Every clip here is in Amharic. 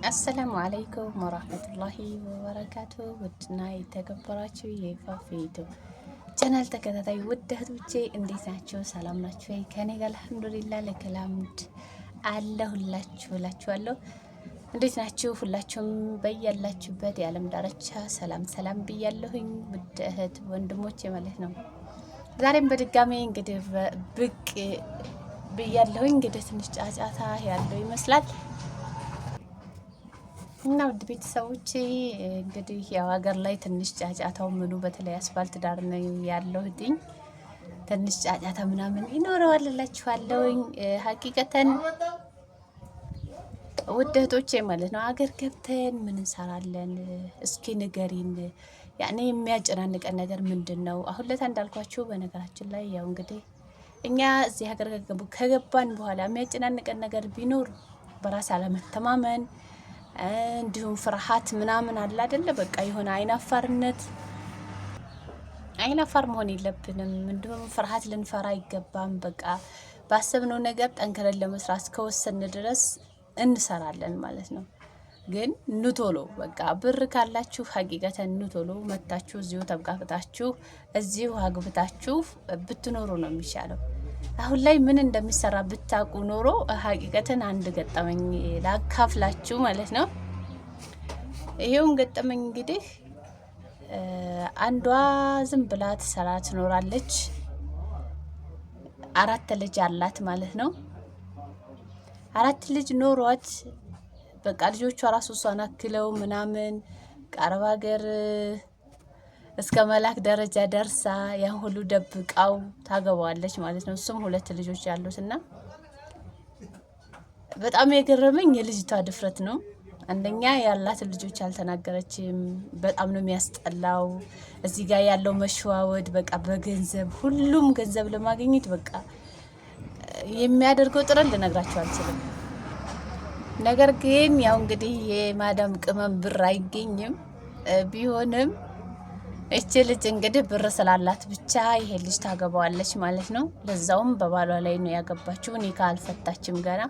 አሰላሙ አለይኩም ወራህመቱላሂ ወበረካቱ። ውድና የተከበራችሁ የፋፊ ዩቲዩብ ቻናል ተከታታይ ውድ እህቶቼ እንዴት ናችሁ? ሰላም ናችሁ ወይ? ከኔ ጋር አልሐምዱሊላህ ለከላምድ አለሁላችሁ እላችኋለሁ። እንዴት ናችሁ? ሁላችሁም በያላችሁበት የዓለም ዳርቻ ሰላም ሰላም ብያለሁኝ ውድ እህት ወንድሞቼ ማለት ነው። ዛሬም በድጋሚ እንግዲህ ብቅ ብያለሁኝ። እንግዲህ ትንሽ ጫጫታ ያለው ይመስላል እና ውድ ቤተሰቦቼ እንግዲህ ያው ሀገር ላይ ትንሽ ጫጫታው ምኑ በተለይ አስፋልት ዳር ነው ያለሁትኝ። ትንሽ ጫጫታ ምናምን ይኖረዋል እላችኋለሁኝ። ሀቂቀተን ውድ እህቶቼ ማለት ነው ሀገር ገብተን ምን እንሰራለን? እስኪ ንገሪን። ያኔ የሚያጨናንቀን ነገር ምንድን ነው? አሁን ለታ እንዳልኳችሁ በነገራችን ላይ ያው እንግዲህ እኛ እዚህ ሀገር ከገባን በኋላ የሚያጨናንቀን ነገር ቢኖር በራስ አለመተማመን እንዲሁም ፍርሃት ምናምን አለ አይደለ? በቃ የሆነ አይናፋርነት። አይናፋር መሆን የለብንም። እንዲሁም ፍርሃት ልንፈራ አይገባም። በቃ ባሰብነው ነገር ጠንክረን ለመስራት ከወሰን ድረስ እንሰራለን ማለት ነው። ግን ኑቶሎ በቃ ብር ካላችሁ ሀቂቀተን ኑቶሎ መታችሁ እዚሁ ተብቃቅታችሁ እዚሁ አግብታችሁ ብትኖሩ ነው የሚሻለው። አሁን ላይ ምን እንደሚሰራ ብታውቁ ኖሮ ሀቂቀተን አንድ ገጠመኝ ላካፍላችሁ ማለት ነው። ይሄውም ገጠመኝ እንግዲህ አንዷ ዝም ብላ ትሰራ ትኖራለች። 4 ልጅ አላት ማለት ነው። 4 ልጅ ኖሯት በቃ ልጆቿ ራሱ እሷን አክለው ምናምን አረብ ሀገር እስከ መላክ ደረጃ ደርሳ ያን ሁሉ ደብቃው ታገባዋለች ማለት ነው። እሱም 2 ልጆች ያሉት እና በጣም የገረመኝ የልጅቷ ድፍረት ነው። አንደኛ ያላትን ልጆች አልተናገረችም። በጣም ነው የሚያስጠላው። እዚህ ጋር ያለው መሸዋወድ በቃ በገንዘብ ሁሉም ገንዘብ ለማግኘት በቃ የሚያደርገው ጥረት ልነግራቸው አልችልም። ነገር ግን ያው እንግዲህ የማዳም ቅመም ብር አይገኝም። ቢሆንም እቺ ልጅ እንግዲህ ብር ስላላት ብቻ ይሄ ልጅ ታገባዋለች ማለት ነው። ለዛውም በባሏ ላይ ነው ያገባችው። ኒካ አልፈታችም ገና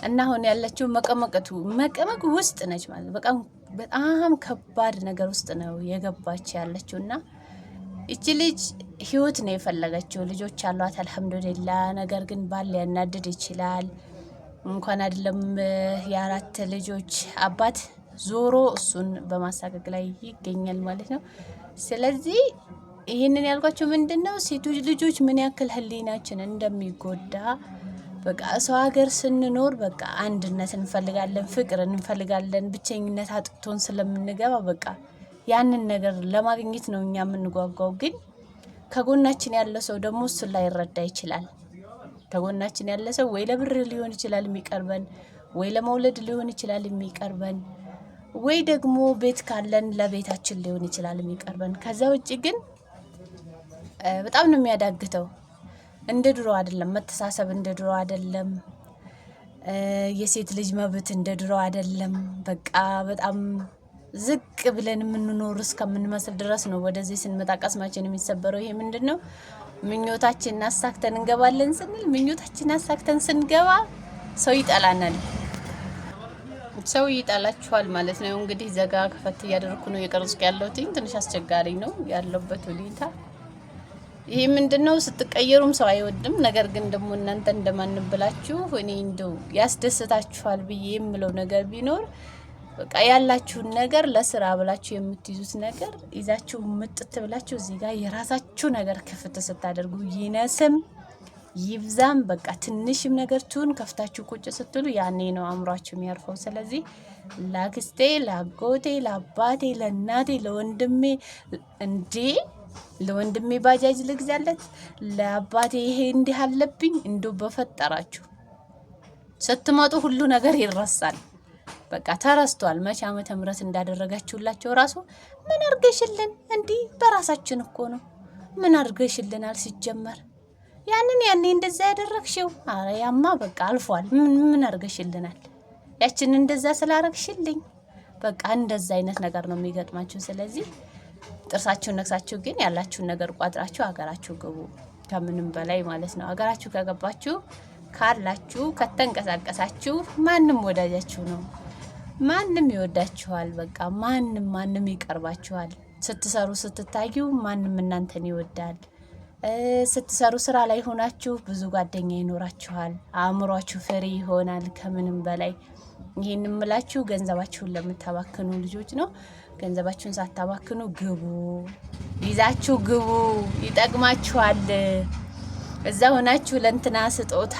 እና አሁን ያለችው መቀመቅ ውስጥ ነች ማለት በቃ በጣም ከባድ ነገር ውስጥ ነው የገባች ያለችው። እና እቺ ልጅ ህይወት ነው የፈለገችው። ልጆች አሏት አልሐምዱሊላህ። ነገር ግን ባል ሊያናድድ ይችላል። እንኳን አይደለም የ4 ልጆች አባት ዞሮ እሱን በማሳቀቅ ላይ ይገኛል ማለት ነው። ስለዚህ ይህንን ያልኳቸው ምንድነው ሴቶች ልጆች ምን ያክል ህሊናችን እንደሚጎዳ በቃ ሰው ሀገር ስንኖር በቃ አንድነት እንፈልጋለን፣ ፍቅር እንፈልጋለን። ብቸኝነት አጥቅቶን ስለምንገባ በቃ ያንን ነገር ለማግኘት ነው እኛ የምንጓጓው። ግን ከጎናችን ያለ ሰው ደግሞ እሱን ላይ ይረዳ ይችላል። ከጎናችን ያለ ሰው ወይ ለብር ሊሆን ይችላል የሚቀርበን፣ ወይ ለመውለድ ሊሆን ይችላል የሚቀርበን፣ ወይ ደግሞ ቤት ካለን ለቤታችን ሊሆን ይችላል የሚቀርበን። ከዛ ውጪ ግን በጣም ነው የሚያዳግተው። እንደ ድሮ አይደለም መተሳሰብ፣ እንደ ድሮ አይደለም የሴት ልጅ መብት፣ እንደ ድሮ አይደለም። በቃ በጣም ዝቅ ብለን የምንኖር እስከምንመስል ድረስ ነው ወደዚህ ስንመጣ ቀስማችን የሚሰበረው። ይሄ ምንድነው? ምኞታችንን አሳክተን እንገባለን ስንል ምኞታችንን አሳክተን ስንገባ ሰው ይጠላናል። ሰው ይጠላችኋል ማለት ነው። እንግዲህ ዘጋ ከፈት እያደረኩ ነው የቀረጽኩ ያለሁት። ትንሽ አስቸጋሪ ነው ያለበት ሁኔታ። ይሄ ምንድነው? ስትቀየሩም ሰው አይወድም። ነገር ግን ደግሞ እናንተ እንደማንብላችሁ እኔ እንደው ያስደስታችኋል ብዬ የምለው ነገር ቢኖር በቃ ያላችሁን ነገር ለስራ ብላችሁ የምትይዙት ነገር ይዛችሁ ምጥት ብላችሁ እዚህ ጋር የራሳችሁ ነገር ክፍት ስታደርጉ ይነስም ይብዛም በቃ ትንሽም ነገር ትሁን ከፍታችሁ ቁጭ ስትሉ ያኔ ነው አእምሯችሁ የሚያርፈው። ስለዚህ ላክስቴ፣ ላጎቴ፣ ለአባቴ፣ ለእናቴ፣ ለወንድሜ ለወንድሜ ባጃጅ ልግዛለት፣ ለአባቴ ይሄ እንዲህ አለብኝ እንደው በፈጠራችሁ ስትመጡ ሁሉ ነገር ይረሳል። በቃ ተረስቷል። መቼ ዓመተ ምህረት እንዳደረጋችሁላቸው ራሱ ምን አርገሽልን? እንዲህ በራሳችን እኮ ነው። ምን አርገሽልናል? ሲጀመር ያኔ እንደዛ ያደረግሽው አረ ያማ በቃ አልፏል። ምን አርገሽልናል? ያችን እንደዛ ስላረግሽልኝ በቃ እንደዛ አይነት ነገር ነው የሚገጥማችሁ። ስለዚህ ጥርሳችሁን ነክሳችሁ ግን ያላችሁን ነገር ቋጥራችሁ ሀገራችሁ ግቡ። ከምንም በላይ ማለት ነው ሀገራችሁ ከገባችሁ ካላችሁ ከተንቀሳቀሳችሁ ማንም ወዳጃችሁ ነው። ማንም ይወዳችኋል። በቃ ማንም ይቀርባችኋል። ስትሰሩ ስትታዩ ማንም እናንተን ይወዳል። ስትሰሩ ስራ ላይ ሆናችሁ ብዙ ጓደኛ ይኖራችኋል። አእምሯችሁ ፍሪ ይሆናል። ከምንም በላይ ይሄን እምላችሁ ገንዘባችሁን ለምታባክኑ ልጆች ነው። ገንዘባችሁን ሳታባክኑ ግቡ፣ ይዛችሁ ግቡ፣ ይጠቅማችኋል። እዛ ሆናችሁ ለእንትና ስጦታ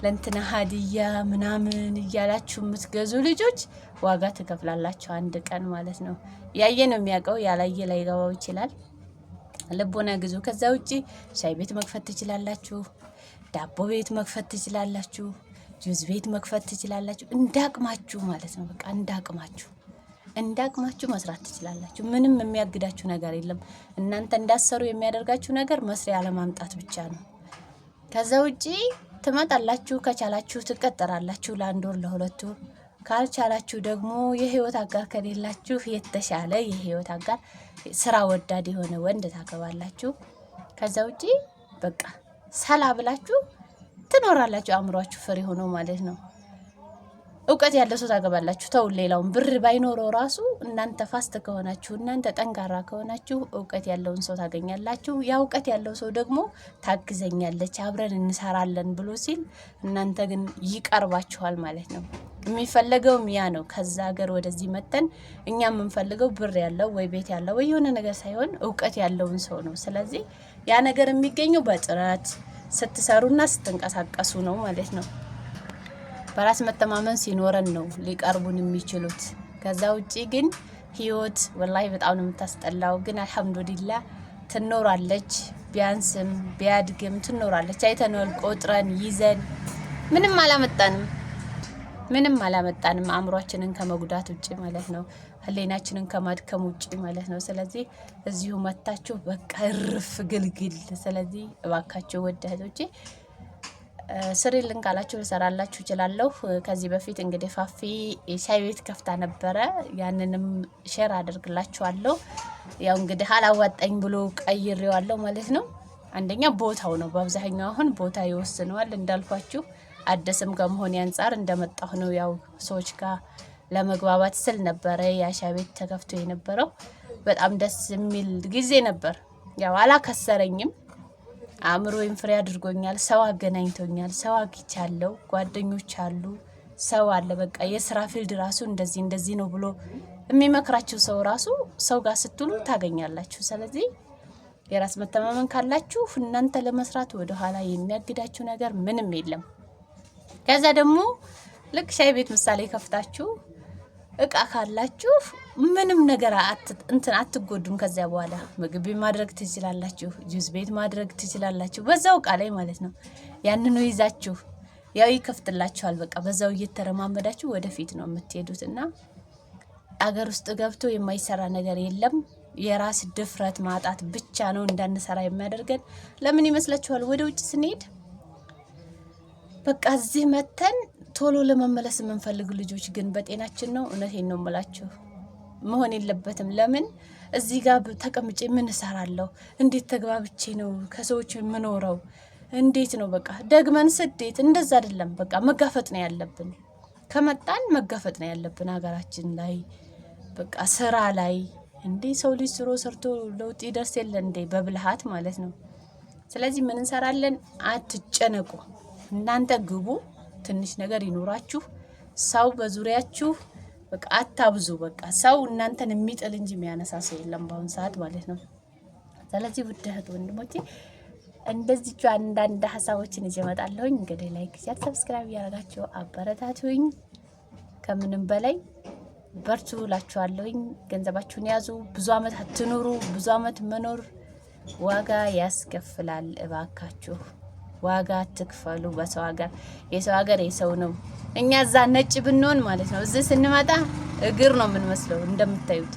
ለእንትና ሀዲያ ምናምን እያላችሁ የምትገዙ ልጆች ዋጋ ትከፍላላችሁ አንድ ቀን ማለት ነው። ያየ ነው የሚያውቀው፣ ያላየ ላይገባው ይችላል። ልቦና ግዙ። ከዛ ውጪ ሻይ ቤት መክፈት ትችላላችሁ፣ ዳቦ ቤት መክፈት ትችላላችሁ፣ ጁዝ ቤት መክፈት ትችላላችሁ። እንዳቅማችሁ ማለት ነው። በቃ እንዳቅማችሁ መስራት ትችላላችሁ። ምንም የሚያግዳችሁ ነገር የለም። እናንተ እንዳሰሩ የሚያደርጋችሁ ነገር መስሪያ ለማምጣት ብቻ ነው። ከዛ ውጪ ትመጣላችሁ። ከቻላችሁ ትቀጠራላችሁ ለ1 ወር ለ2 ወር። ካልቻላችሁ ደግሞ የህይወት አጋር ከሌላችሁ የተሻለ የህይወት አጋር ስራ ወዳድ የሆነ ወንድ ታገባላችሁ። ከዛ ውጪ በቃ ሰላ ብላችሁ ትኖራላችሁ። አእምሯችሁ ፍሬ ሆኖ ማለት ነው። እውቀት ያለው ሰው ታገባላችሁ። ተው ሌላውን ብር ባይኖረው ራሱ እናንተ ፋስት ከሆናችሁ እናንተ ጠንካራ ከሆናችሁ እውቀት ያለውን ሰው ታገኛላችሁ። ያ እውቀት ያለው ሰው ደግሞ ታግዘኛለች፣ አብረን እንሰራለን ብሎ ሲል እናንተ ግን ይቀርባችኋል ማለት ነው። የሚፈለገውም ያ ነው። ከዛ ሀገር ወደዚህ መተን እኛ የምንፈልገው ብር ያለው ወይ ቤት ያለው ወይ የሆነ ነገር ሳይሆን እውቀት ያለውን ሰው ነው። ስለዚህ ያ ነገር የሚገኘው በጥረት ስትሰሩና ስትንቀሳቀሱ ነው ማለት ነው። በራስ መተማመን ሲኖረን ነው ሊቀርቡን የሚችሉት። ከዛ ውጪ ግን ህይወት ወላሂ በጣም ነው የምታስጠላው። ግን አልሐምዱሊላህ ትኖራለች። ቢያንስም ቢያድግም ትኖራለች። አይተነዋል፣ ቆጥረን ይዘን ምንም አላመጣንም አእምሯችንን ከመጉዳት ውጪ ማለት ነው። ህሊናችንን ከማድከም ውጪ ማለት ነው። ስለዚህ እዚሁ መታችሁ በቃ እርፍ ግልግል። ስለዚህ እባካችሁ ወዳጆቼ ስሪልን ካላችሁ ልሰራላችሁ እችላለሁ። ከዚህ በፊት እንግዲህ ፋፊ ሻይ ቤት ከፍታ ነበረ። ያንንም ሼር አድርግላችኋለሁ። ያው እንግዲህ አላዋጣኝ ብሎ ቀይሬዋለሁ ማለት ነው። አንደኛ ቦታው ነው። በአብዛኛው አሁን ቦታ ይወስነዋል። እንዳልኳችሁ አደስም ከመሆን አንፃር እንደመጣሁ ነው። ያው ሰዎች ጋር ለመግባባት ስል ነበረ ያ ሻይ ቤት ተከፍቶ የነበረው። በጣም ደስ የሚል ጊዜ ነበር። ያው አላከሰረኝም። አእምሮዬን ፍሬ አድርጎኛል። ሰው አገናኝቶኛል። ሰው አግኝቻለሁ። ጓደኞች አሉ። ሰው አለ። በቃ የስራ ፊልድ ራሱ እንደዚህ ነው ብሎ የሚመክራችሁ ሰው ራሱ ሰው ጋር ስትሉ ታገኛላችሁ። ስለዚህ የራስ መተማመን ካላችሁ እናንተ ለመስራት ወደ ኋላ የሚያግዳችሁ ነገር ምንም የለም። ከዛ ደግሞ ልክ ሻይ ቤት ምሳሌ ከፍታችሁ እቃ ካላችሁ ምንም ነገር አትጎዱም። ከዚያ በኋላ ምግብ ማድረግ ትችላላችሁ፣ ጁስ ቤት ማድረግ ትችላላችሁ፣ በዛው እቃ ላይ ማለት ነው። ያንኑ ይዛችሁ ያው ይከፍትላችኋል። በቃ በዛው እየተረማመዳችሁ ወደፊት ነው የምትሄዱት እና አገር ውስጥ ገብቶ የማይሰራ ነገር የለም። የራስ ድፍረት ማጣት ብቻ ነው እንዳንሰራ የሚያደርገን። ለምን ይመስላችኋል? ወደ ውጭ ስንሄድ በቃ እዚህ መተን ቶሎ ለመመለስ የምንፈልግ ልጆች ግን በጤናችን ነው። እውነቴን ነው የምላችሁ፣ መሆን የለበትም። ለምን እዚህ ጋር ተቀምጬ ምን እሰራለሁ? እንዴት ተግባብቼ ነው ከሰዎች የምኖረው? እንዴት ነው በቃ ደግመን ስደት እንደዛ አይደለም። በቃ መጋፈጥ ነው ያለብን። ከመጣን መጋፈጥ ነው ያለብን ሀገራችን ላይ በቃ ስራ ላይ እንዴ ሰው ልጅ ስሮ ሰርቶ ለውጥ ይደርስ የለ እንዴ? በብልሃት ማለት ነው። ስለዚህ ምን እንሰራለን? አትጨነቁ። እናንተ ግቡ፣ ትንሽ ነገር ይኖራችሁ። ሰው በዙሪያችሁ በቃ አታብዙ። በቃ ሰው እናንተን የሚጥል እንጂ የሚያነሳ ሰው የለም በአሁን ሰዓት ማለት ነው። ስለዚህ ውድ እህት ወንድሞቼ እንደዚህ አንዳንድ ሀሳቦችን ይዤ እመጣለሁኝ። እንግዲህ ላይክ፣ ሼር፣ ሰብስክራይብ ያደርጋችሁ አበረታቱኝ። ከምንም በላይ በርቱ እላችኋለሁኝ። ገንዘባችሁን ያዙ። ብዙ አመት አትኑሩ። ብዙ አመት መኖር ዋጋ ያስከፍላል። እባካችሁ ዋጋ አትክፈሉ። በሰው ሀገር የሰው ሀገር የሰው ነው። እኛ እዛ ነጭ ብንሆን ማለት ነው እዚህ ስንመጣ እግር ነው የምንመስለው። እንደምታዩት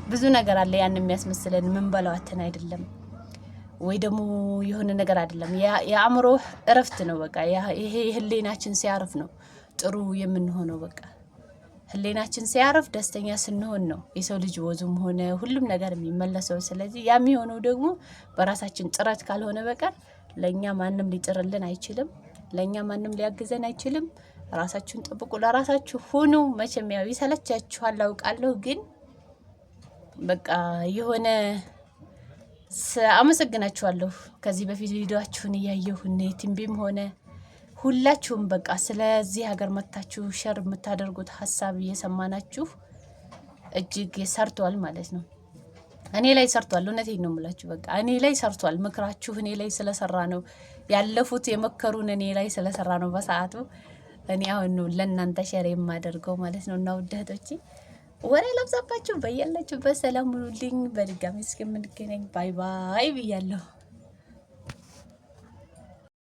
ብዙ ነገር አለ ያን የሚያስመስለን። ምን በላዋተን አይደለም ወይ ደግሞ የሆነ ነገር አይደለም። የአእምሮ እረፍት ነው። በቃ ይሄ ህሊናችን ሲያርፍ ነው ጥሩ የምንሆነው። በቃ ህሊናችን ሲያርፍ ደስተኛ ስንሆን ነው የሰው ልጅ ወዙም ሆነ ሁሉም ነገር የሚመለሰው። ስለዚህ ያ የሚሆነው ደግሞ በራሳችን ጥረት ካልሆነ በቀር ለኛ ማንም ሊጥርልን አይችልም። ለኛ ማንም ሊያግዘን አይችልም። ራሳችሁን ጠብቁ፣ ለራሳችሁ ሁኑ። መቼም ያው ይሰለቻችኋል አውቃለሁ፣ ግን በቃ የሆነ አመሰግናችኋለሁ። ከዚህ በፊት ቪዲዮአችሁን እያየሁ ቲምቢም ሆነ ሁላችሁም በቃ ስለዚህ ሀገር መታችሁ ሸር የምታደርጉት ሀሳብ እየሰማናችሁ እጅግ ሰርቷል ማለት ነው። እኔ ላይ ሰርቷል። እውነቴን ነው የምላችሁ። በቃ እኔ ላይ ሰርቷል። ምክራችሁ እኔ ላይ ስለሰራ ነው ያለፉት የመከሩን እኔ ላይ ስለሰራ ነው በሰዓቱ። እኔ አሁን ነው ለእናንተ ሸር የማደርገው ማለት ነው። እና ውድ እህቶቼ ወሬ ለብዛባችሁ በያላችሁበት ሰላም ሁኑልኝ። በድጋሚ እስከምንገናኝ ባይ ባይ ብያለሁ።